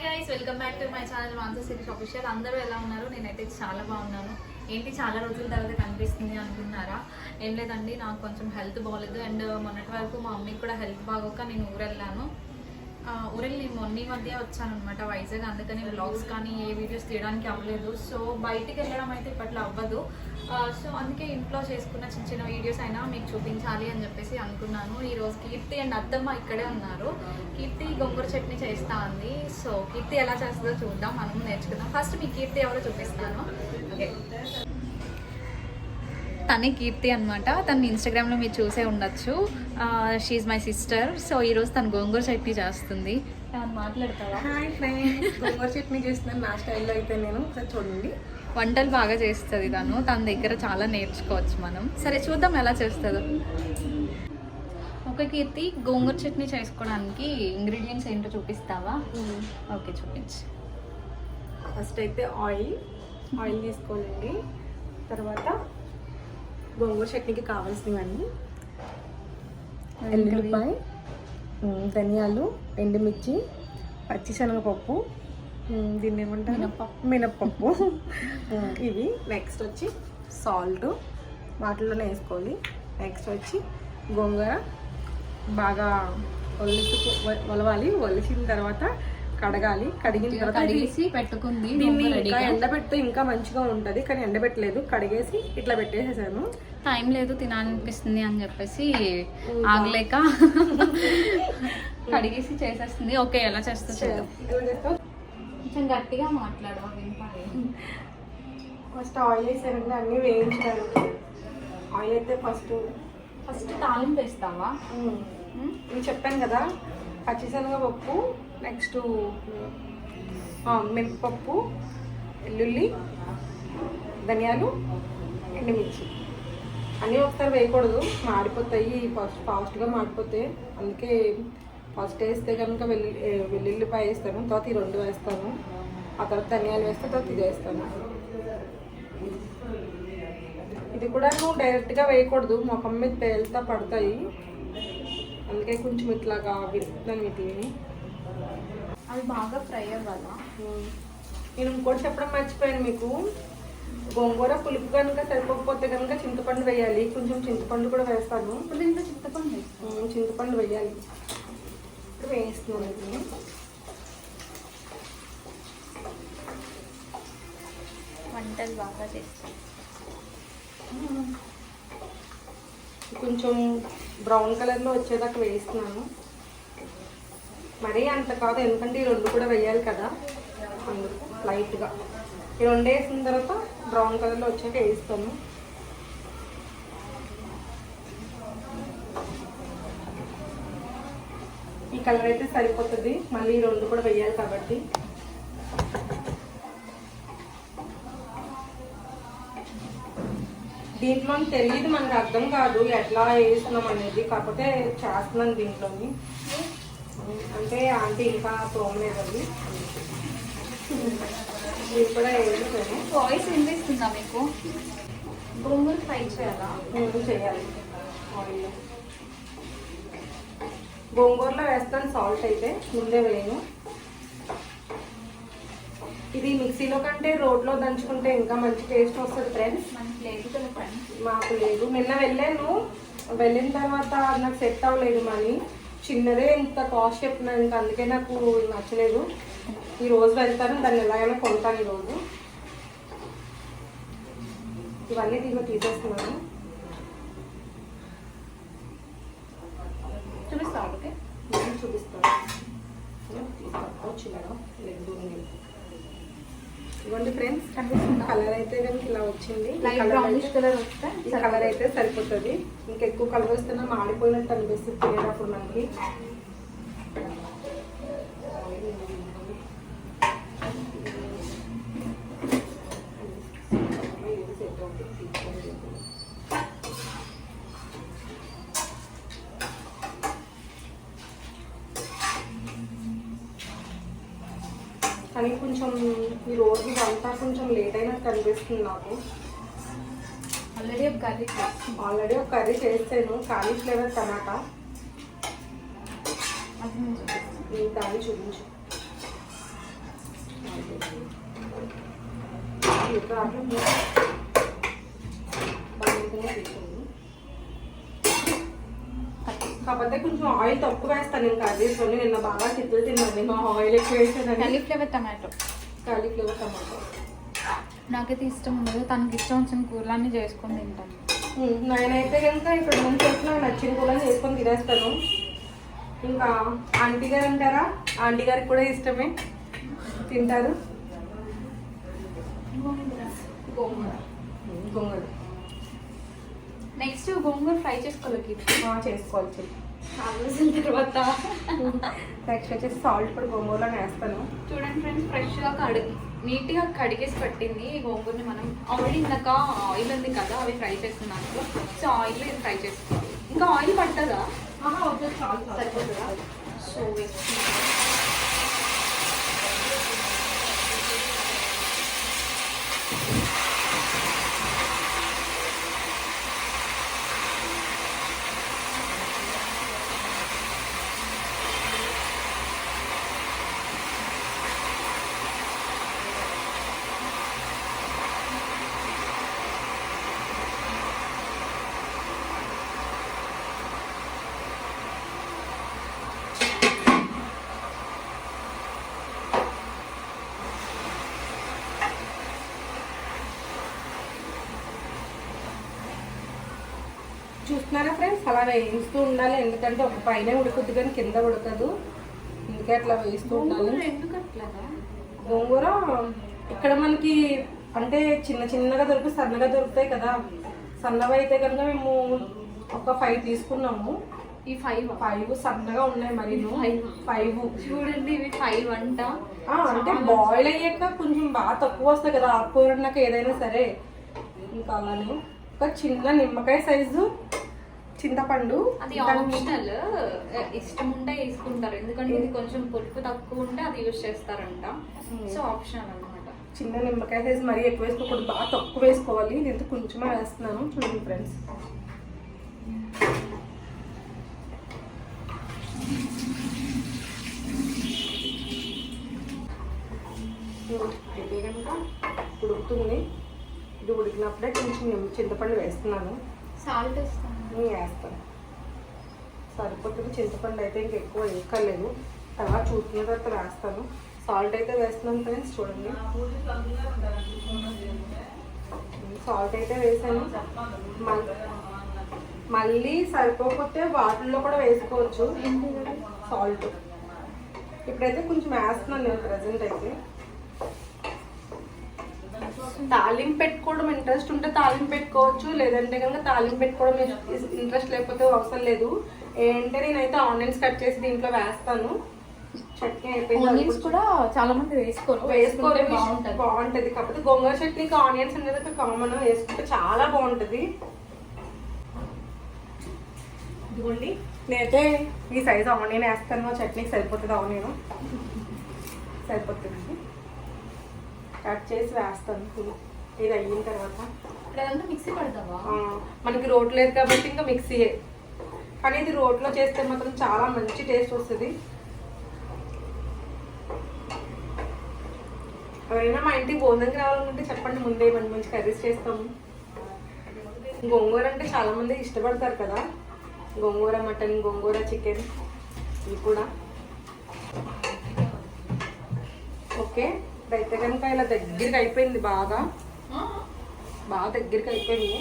Guys welcome back to my channel Mansa series official. అందరూ ఎలా ఉన్నారు? నేనైతే చాలా బాగున్నాను. ఏంటి చాలా రోజుల తర్వాత కనిపిస్తుంది అనుకుంటున్నారా? ఏం లేదండి, నాకు కొంచెం హెల్త్ బాగోలేదు. అండ్ మొన్నటి వరకు మా మమ్మీకి కూడా హెల్త్ బాగోక నేను ఊరెళ్ళాను. ఊరెళ్ళి మొన్న మధ్య వచ్చాను అనమాట వైజాగ్. అందుకని వ్లాగ్స్ కానీ ఏ వీడియోస్ తీయడానికి అవ్వలేదు. సో బయటికి వెళ్ళడం అయితే ఇప్పట్లో అవ్వదు. సో అందుకే ఇంట్లో చేసుకున్న చిన్న చిన్న వీడియోస్ అయినా మీకు చూపించాలి అని చెప్పేసి అనుకున్నాను. ఈరోజు కీర్తి అండ్ అత్తమ్మ ఇక్కడే ఉన్నారు. కీర్తి గోంగూర చట్నీ చేస్తా ఉంది. సో కీర్తి ఎలా చేస్తుందో చూద్దాం, మనం నేర్చుకుందాం. ఫస్ట్ మీ కీర్తి ఎవరో చూపిస్తాను. ఓకే, తనే కీర్తి అనమాట. తను ఇన్స్టాగ్రామ్లో మీరు చూసే ఉండొచ్చు. She my sister. సో ఈరోజు తను గోంగూర చట్నీ చేస్తుంది. మాట్లాడతావా? హాయ్ ఫ్రెండ్స్, గోంగూర చట్నీ చేస్తున్నాను నా స్టైల్లో. అయితే నేను ఒకసారి చూడండి, వంటలు బాగా చేస్తుంది తను. తన దగ్గర చాలా నేర్చుకోవచ్చు మనం. సరే చూద్దాం ఎలా చేస్తుందో. ఒక కీర్తి, గోంగూర చట్నీ చేసుకోవడానికి ఇంగ్రీడియంట్స్ ఏంటో చూపిస్తావా? ఓకే చూపించు. ఫస్ట్ అయితే ఆయిల్ తీసుకోవాలండి. తర్వాత గోంగూర చట్నీకి కావాల్సినవన్నీ ఎల్లుల్లిపాయ, ధనియాలు, ఎండుమిర్చి, పచ్చిశనగపప్పు, దీన్ని ఏమంటారు, మినప్పప్పు ఇవి. నెక్స్ట్ వచ్చి సాల్ట్ వాటిలోనే వేసుకోవాలి. నెక్స్ట్ వచ్చి గోంగూర బాగా ఒలవాలి. ఒలిసిన తర్వాత కడగాలి. కడిగిన తర్వాత కడిగేసి పెట్టుకుంది. దీన్ని ఇంకా ఎండబెడితే ఇంకా మంచిగా ఉంటుంది, కానీ ఎండబెట్టలేదు. కడిగేసి ఇట్లా పెట్టేసేసాను. టైం లేదు, తినాలనిపిస్తుంది అని చెప్పేసి ఆగలేక కడిగేసి చేసేస్తుంది. ఓకే, ఎలా చేస్తా చూద్దాం. కొంచెం గట్టిగా మాట్లాడు. ఫస్ట్ ఆయిల్ వేసానండి, అన్నీ వేయించాను. ఆయిల్ అయితే ఫస్ట్ తాలింపు వేస్తావా? నేను చెప్పాను కదా, పచ్చిశనగపప్పు, నెక్స్ట్ మినపప్పు, వెల్లుల్లి, ధనియాలు, ఎండుమిర్చి అన్నీ ఒకసారి వేయకూడదు, మాడిపోతాయి. ఫాస్ట్గా మాడిపోతాయి. అందుకే ఫస్ట్ వేస్తే కనుక వెల్లుల్లిపాయ వేస్తాను, తర్వాత ఈ రెండు వేస్తాను. ఆ తర్వాత ధనియాలు వేస్తే తర్వాత ఇది వేస్తాను. ఇది కూడా నువ్వు డైరెక్ట్గా వేయకూడదు, ముఖం మీద పేలుతా పడతాయి. అందుకే కొంచెం ఇట్లాగా విరుపుతాను వీటిని. అవి బాగా ఫ్రై అవ్వాలా? నేను ఇంకోటి చెప్పడం మర్చిపోయాను మీకు. గోంగూర పులుపు కనుక సరిపోకపోతే కనుక చింతపండు వేయాలి. కొంచెం చింతపండు కూడా వేస్తాను. చింతపండు వేయాలి. ఇప్పుడు వేస్తున్నాను ఇది. వంటలు బాగా చేస్తాను. కొంచెం బ్రౌన్ కలర్లో వచ్చేదాకా వేస్తున్నాను. మరీ అంత కాదు, ఎందుకంటే ఈ రెండు కూడా వేయాలి కదా, అందుకు లైట్గా. ఈ రెండు వేసిన తర్వాత బ్రౌన్ కలర్లో వచ్చాక వేస్తాను. ఈ కలర్ అయితే సరిపోతుంది, మళ్ళీ ఈ రెండు కూడా వేయాలి కాబట్టి. దీంట్లో తెలియదు, మనకు అర్థం కాదు ఎట్లా వేస్తున్నాం అనేది, కాకపోతే చేస్తున్నాను దీంట్లోని. అంటే ఆంటీ ఇంకా తోమలేదండి, ఇది కూడా వేసాను. వాయిస్ వినిపిస్తుందా మీకు? గోంగూర ఫ్రై చేయాలా? చేయాలి. ఆయిల్ గోంగూరలో వేస్తాను సాల్ట్, అయితే ముందే వేయను. ఇది మిక్సీలో కంటే రోడ్లో దంచుకుంటే ఇంకా మంచి టేస్ట్ వస్తుంది ఫ్రెండ్స్. మనకి లేదు కదా ఫ్రెండ్స్, మాకు లేదు. నిన్న వెళ్ళాను, వెళ్ళిన తర్వాత నాకు సెట్ అవ్వలేదు. మరి చిన్నదే ఇంత కాస్ట్ చెప్పినాను, ఇంకా అందుకే నాకు నచ్చలేదు. ఈరోజు వెళ్తాను, దాన్ని ఎలాగైనా కొంటాను ఈరోజు. ఇవన్నీ దీంట్లో తీసేస్తున్నాను. చూపిస్తాను. ఓకే, చూపిస్తాను. చిన్నగా లేదు. ఇవ్వండి ఫ్రెండ్స్, కలర్ అయితే కనుక ఇలా వచ్చింది. ఈ కలర్ అయితే సరిపోతుంది. ఇంకెక్కువ కలర్ వస్తున్నా మాడిపోయినట్టు అనిపిస్తుంది తినేటప్పుడు మనకి. కానీ కొంచెం ఈ రోజు అంతా కొంచెం లేట్ అయినట్టు అనిపిస్తుంది నాకు. ఆల్రెడీ ఒక కర్రీ చేస్తాను, కాలీఫ్లవర్ టమాటా. దాన్ని చూపించు. కాకపోతే కొంచెం ఆయిల్ తక్కువ వేస్తాను నేను కర్రీస్లో. నిన్న బాగా తిప్పులు తిన్నాను నేను, ఆయిల్ ఎక్కువ వేసాను. Cauliflower tomato. కాలీఫ్లవర్ టమాటో నాకైతే ఇష్టం ఉండదు, తనకి ఇష్టం వచ్చిన కూరలన్నీ చేసుకొని తింటాను. నేనైతే కనుక ఇక్కడ ముందు చేసిన నచ్చిన కూరని చేసుకొని తినేస్తాను. ఇంకా ఆంటీ గారు అంటారా, ఆంటీ గారికి కూడా ఇష్టమే, తింటారు. గోంగూర నెక్స్ట్ గోంగూర ఫ్రై చేసుకోవాలి. చేసుకోవాలి. చాలా రోజుల తర్వాత నెక్స్ట్ వచ్చేసి సాల్ట్ కూడా గోంగూరలో వేస్తాను. చూడండి ఫ్రెండ్స్, ఫ్రెష్గా నీట్గా కడిగేసి పట్టింది ఈ గోంగూరని. మనం ఆల్రెడీ ఇందాక ఆయిల్ ఉంది కదా, అవి ఫ్రై చేసుకున్నాను. సో ఆయిల్ ఇది ఫ్రై చేసుకోవాలి. ఇంకా ఆయిల్ పట్టదా? సరిపోతుందా? సో చూస్తున్నారా ఫ్రెండ్స్, అలా వేయిస్తూ ఉండాలి. ఎందుకంటే ఒక పైన ఉడుకుద్ది కానీ కింద ఉడకదు, అందుకే అట్లా వేయిస్తూ ఉండాలి. గోంగూర ఇక్కడ మనకి అంటే చిన్న చిన్నగా సన్నగా దొరుకుతాయి కదా. సన్నగా అయితే కనుక మేము ఒక 5 తీసుకున్నాము. ఈ 5 సన్నగా ఉన్నాయి. మరి 5 చూడండి, ఇవి 5 అంట. అంటే బాయిల్ అయ్యాక కొంచెం బాగా తక్కువ వస్తాయి కదా ఆకుకూరన్నాక ఏదైనా సరే. ఇంకా అలానే ఒక చిన్న నిమ్మకాయ సైజు చింతపండు. అది ఆప్షనల్, ఇష్టం ఉంటే వేసుకుంటారు. ఎందుకంటే ఇది కొంచెం పులుపు తక్కువ ఉంటే అది యూజ్ చేస్తారంట. సో ఆప్షనల్ అనమాట. చిన్న నిమ్మకాయ సైజు మరీ ఎక్కువ వేసుకోకూడదు, బాగా తక్కువ వేసుకోవాలి. నేను కొంచెమే వేస్తున్నాను. చూడండి ఫ్రెండ్స్, ఇది కనుక ఉడుకుతుంది. ఇది ఉడికినప్పుడే కొంచెం చింతపండు వేస్తున్నాను. సాల్ట్ వేస్తాను. సరిపోతుంది. చింతపండు అయితే ఇంక ఎక్కువ వేయక్కర్లేదు, తర్వాత చూసుకున్న తర్వాత వేస్తాను. సాల్ట్ అయితే వేస్తున్నాను ఫ్రెండ్స్. చూడండి, సాల్ట్ అయితే వేసాను. మళ్ళీ సరిపోకపోతే వాటిల్లో కూడా వేసుకోవచ్చు సాల్ట్. ఇప్పుడైతే కొంచెం వేస్తున్నాను నేను ప్రజెంట్ అయితే. తాలింపు పెట్టుకోవడం ఇంట్రెస్ట్ ఉంటే తాలింపు పెట్టుకోవచ్చు, లేదంటే కనుక తాలింపు పెట్టుకోవడం ఇంట్రెస్ట్ లేకపోతే అవసరం లేదు. ఏంటంటే నేనైతే ఆనియన్స్ కట్ చేసి దీంట్లో వేస్తాను. చట్నీ అయిపోయింది. కూడా చాలా మంది వేసుకోరు బాగుంటది. కాకపోతే గోంగూర చట్నీకి ఆనియన్స్ అనేది కామన్, వేసుకుంటే చాలా బాగుంటది. ఇదిగోండి, నేనైతే ఈ సైజు ఆనియన్ వేస్తాను. చట్నీకి సరిపోతుంది. ఆనియన్ సరిపోతుంది, కట్ చేసి వేస్తాను. ఇది అయిన తర్వాత మిక్సీ పడతావా? మనకి రోట్ లేదు కాబట్టి ఇంకా మిక్సీయే. కానీ ఇది రోట్లో చేస్తే మాత్రం చాలా మంచి టేస్ట్ వస్తుంది. ఎవరైనా మా ఇంటికి భోజనంకి రావాలనుకుంటే చెప్పండి, ముందే మంచి మంచి కర్రీస్ చేస్తాము. గోంగూర అంటే చాలా మంది ఇష్టపడతారు కదా. గోంగూర మటన్, గోంగూర చికెన్, ఇవి కూడా ఓకే. ఇప్పుడైతే కనుక ఇలా దగ్గరికి అయిపోయింది, బాగా దగ్గరికి అయిపోయింది.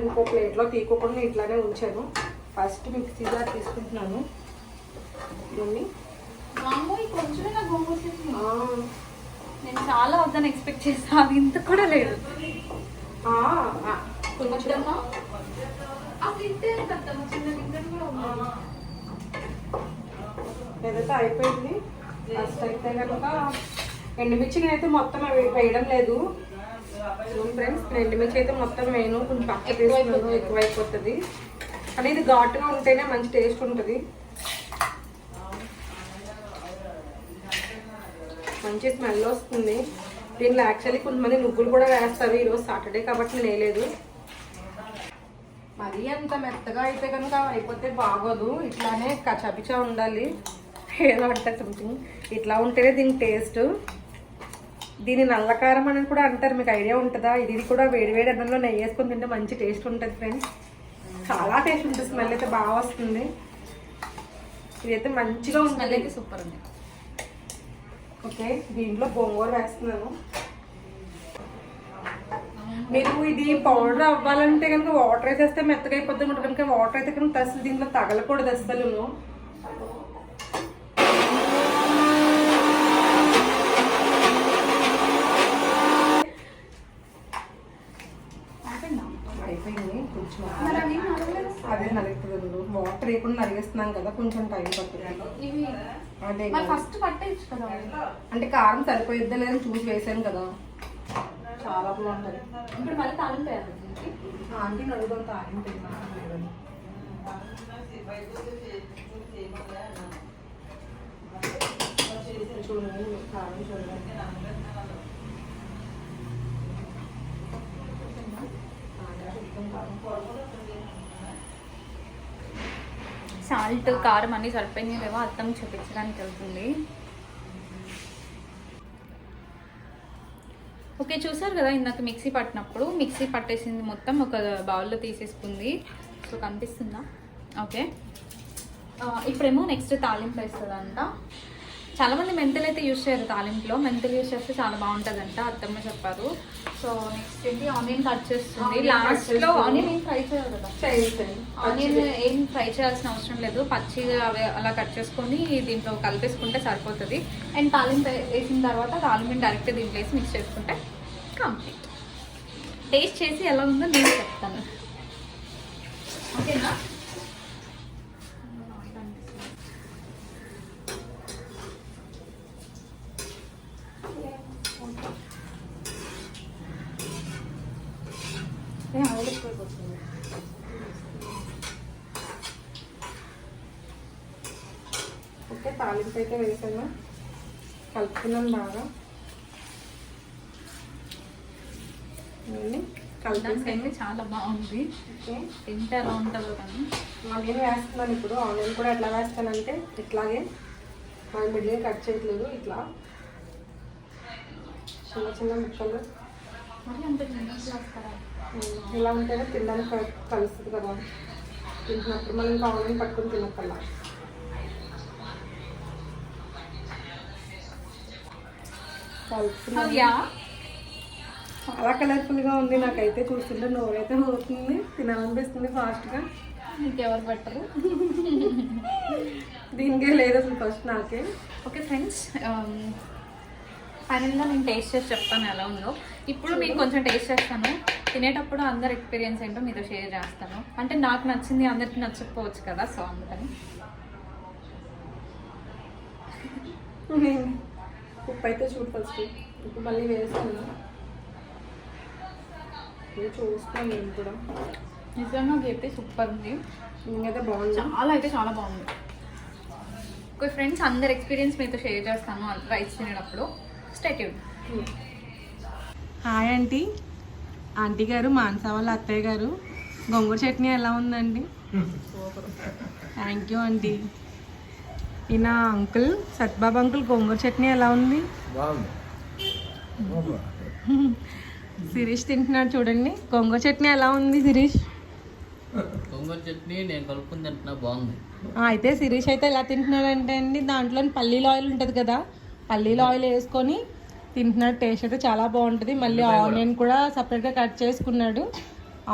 ఇంకో ప్లేట్లో తీసుకోకుండా ఇట్లానే ఉంచాను. ఫస్ట్ మిక్సీ జార్ తీసుకుంటున్నాను. నేను చాలా వద్దని ఎక్స్పెక్ట్ చేస్తాను, అది ఇంత కూడా లేదు. ఏదైతే అయిపోయింది. ఫస్ట్ అయితే కనుక ఎండుమిర్చిని అయితే మొత్తం వేయడం లేదు ఫ్రెండ్స్. ఎండుమిర్చి అయితే మొత్తం వేయను, కొంచెం పక్క తీసుకున్నాను, ఎక్కువైపోతుంది. కానీ ఇది ఘాటుగా ఉంటేనే మంచి టేస్ట్ ఉంటుంది. మంచి స్మెల్ వస్తుంది. దీంట్లో యాక్చువల్లీ కొంతమంది నువ్వులు కూడా వేస్తారు. ఈరోజు సాటర్డే కాబట్టి నేను వేయలేదు. మరీ అంత మెత్తగా అయితే కనుక అయిపోతే బాగోదు. ఇట్లానే కచాపిచా ఉండాలి, ఏదో అంటే సంథింగ్ ఇట్లా ఉంటేనే దీని టేస్ట్. దీని నల్లకారం అని కూడా అంటారు, మీకు ఐడియా ఉంటుందా? ఇది కూడా వేడివేడి అన్నంలో నెయ్యి వేసుకొని తింటే మంచి టేస్ట్ ఉంటుంది ఫ్రెండ్స్, చాలా టేస్ట్ ఉంటుంది, స్మెల్ అయితే బాగా వస్తుంది. ఇదైతే మంచిగా ఉంటుంది, సూపర్ ఉంది. ఓకే, దీంట్లో గోంగూర వేస్తున్నాను. మీరు ఇది పౌడర్ అవ్వాలంటే కనుక వాటర్ వేసేస్తే మెత్తగా అయిపోద్ది అనమాట, కనుక వాటర్ అయితే కనుక అసలు దీంట్లో తగలకూడదు అసలు. అయిపోయింది కొంచెం, అదే నలుగుతుంది. వాటర్ వేయకుండా నలిగేస్తున్నాం కదా, కొంచెం టైం పడుతుంది. అదే ఫస్ట్ పట్టేయచ్చు కదా, అంటే కారం సరిపోయిద్దా లేదని చూసి వేసాను కదా, చాలా బాగుంటుంది. ఇప్పుడు మళ్ళీ తాళం వేయాలి. ఆంటీ అడుగుదాం తాళం లేదని. చూడండి కారం చూడండి. సాల్ట్ కారం అన్నీ సరిపోయినాయి లేవో అర్థం చూపించడానికి వెళ్తుంది. ఓకే, చూసారు కదా ఇందాక మిక్సీ పట్టినప్పుడు మిక్సీ పట్టేసింది మొత్తం ఒక బౌల్లో తీసేసుకుంది. సో కనిపిస్తుందా? ఓకే, ఇప్పుడేమో నెక్స్ట్ తాలింపు వేస్తుందంట. చాలామంది మెంతులు అయితే యూజ్ చేయరు తాలింపులో, మెంతులు యూజ్ చేస్తే చాలా బాగుంటుందంట, అత్తమ్మ చెప్పారు. సో నెక్స్ట్ ఏంటి, ఆనియన్ కట్ చేస్తుంది. లాస్ట్లో ఆనియన్ ఏం ఫ్రై చేయాలి కదా, ఆనియన్ ఏం ఫ్రై చేయాల్సిన అవసరం లేదు, పచ్చిగా అలా కట్ చేసుకొని దీంట్లో కలిపేసుకుంటే సరిపోతుంది. అండ్ తాలింపు వేసిన తర్వాత తాలింపుని డైరెక్ట్ దీంట్లో వేసి మిక్స్ చేసుకుంటే కంప్లీట్. టేస్ట్ చేసి ఎలా ఉందో నేను చెప్తాను, ఓకేనా? ఓకే, తాలింపు అయితే వేసాను, కలుపుకున్నాను బాగా. కలిపి చాలా బాగుంది. ఓకే, తింటే ఎలా ఉంటుందో కానీ ఆనియన్ వేస్తున్నాను ఇప్పుడు. ఆనియన్ కూడా ఎట్లా వేస్తానంటే ఇట్లాగే మన మిడిల్ కట్ చేయట్లేదు, ఇట్లా చిన్న చిన్న ముక్కలు మరి అంత చిన్నగా వస్తారా? ఇలా ఉంటేనే తినడానికి కలుస్తుంది కదా, తింటున్నప్పుడు మనం ఇంకా ఆనియన్ పట్టుకొని తినక్కల్లా. కలుపుతున్నా, చాలా కలర్ఫుల్గా ఉంది. నాకైతే చూస్తుంటే నోరైతే పోతుంది, తినాలనిపిస్తుంది ఫాస్ట్గా. ఇంకెవరు పెట్టరు, దీనికే లేదు అసలు ఫస్ట్ నాకే. ఓకే ఫ్రెండ్స్, ఫైనల్గా నేను టేస్ట్ చేసి చెప్తాను ఎలా ఉందో. ఇప్పుడు మీకు కొంచెం టేస్ట్ చేస్తాను, తినేటప్పుడు అందరు ఎక్స్పీరియన్స్ ఏంటో మీతో షేర్ చేస్తాను. అంటే నాకు నచ్చింది అందరికి నచ్చకపోవచ్చు కదా, సో అందుకని. ఉప్పు అయితే చూడు ఫస్ట్, ఉప్పు మళ్ళీ వేస్తాను, చూస్తాను నేను కూడా. నిజంగా చెప్పి సూపర్ ఉంది, ఇంకైతే బాగుంది, చాలా అయితే చాలా బాగుంది. ఓకే ఫ్రెండ్స్, అందరు ఎక్స్పీరియన్స్ మీతో షేర్ చేస్తాను రైస్ తినేటప్పుడు. Stay tuned. Hi aunty. Aunty గారు, మానస వాళ్ళ అత్తయ్య గారు, గోంగూర చట్నీ ఎలా ఉందండి? Thank you aunty. ఈయన అంకుల్, సత్బాబు అంకుల్, గోంగూర చట్నీ ఎలా ఉంది? శిరీష్ తింటున్నాడు చూడండి, గోంగూర చట్నీ ఎలా ఉంది శిరీష్? గోంగూర చట్నీ నేను కలుపుకుని తింటున్నా, బాగుంది. అయితే శిరీష్ అయితే ఎలా తింటున్నాడంటే అండి, దాంట్లో పల్లీల ఆయిల్ ఉంటుంది కదా, పల్లీల ఆయిల్ వేసుకొని తింటున్నాడు. టేస్ట్ అయితే చాలా బాగుంటుంది. మళ్ళీ ఆనియన్ కూడా సపరేట్గా కట్ చేసుకున్నాడు,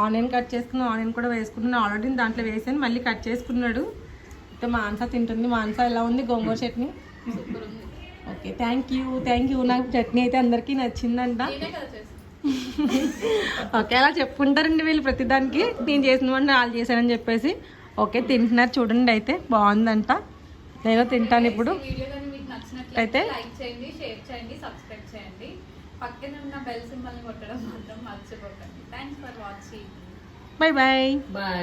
ఆనియన్ కట్ చేసుకుని ఆనియన్ కూడా వేసుకున్నాను. ఆల్రెడీ దాంట్లో వేసాను, మళ్ళీ కట్ చేసుకున్నాడు. అయితే మానస తింటుంది. మానస ఎలా ఉంది గోంగూర చట్నీ? సూపర్ ఉంది. Okay, thank you. నాకు చట్నీ అయితే అందరికీ నచ్చిందంట. ఓకే, అలా చెప్పుకుంటారండి వీళ్ళు ప్రతిదానికి, నేను చేసిన వాడిని వాళ్ళు చేశానని చెప్పేసి. ఓకే, తింటున్నారు చూడండి, అయితే బాగుందంట. నేను తింటాను ఇప్పుడు. అయితే లైక్ చేయండి, షేర్ చేయండి, సబ్స్క్రైబ్ చేయండి, పక్కన ఉన్న బెల్ సింబల్ని కొట్టడం మాత్రం మర్చిపోకండి. Thanks for watching. Bye bye. Bye.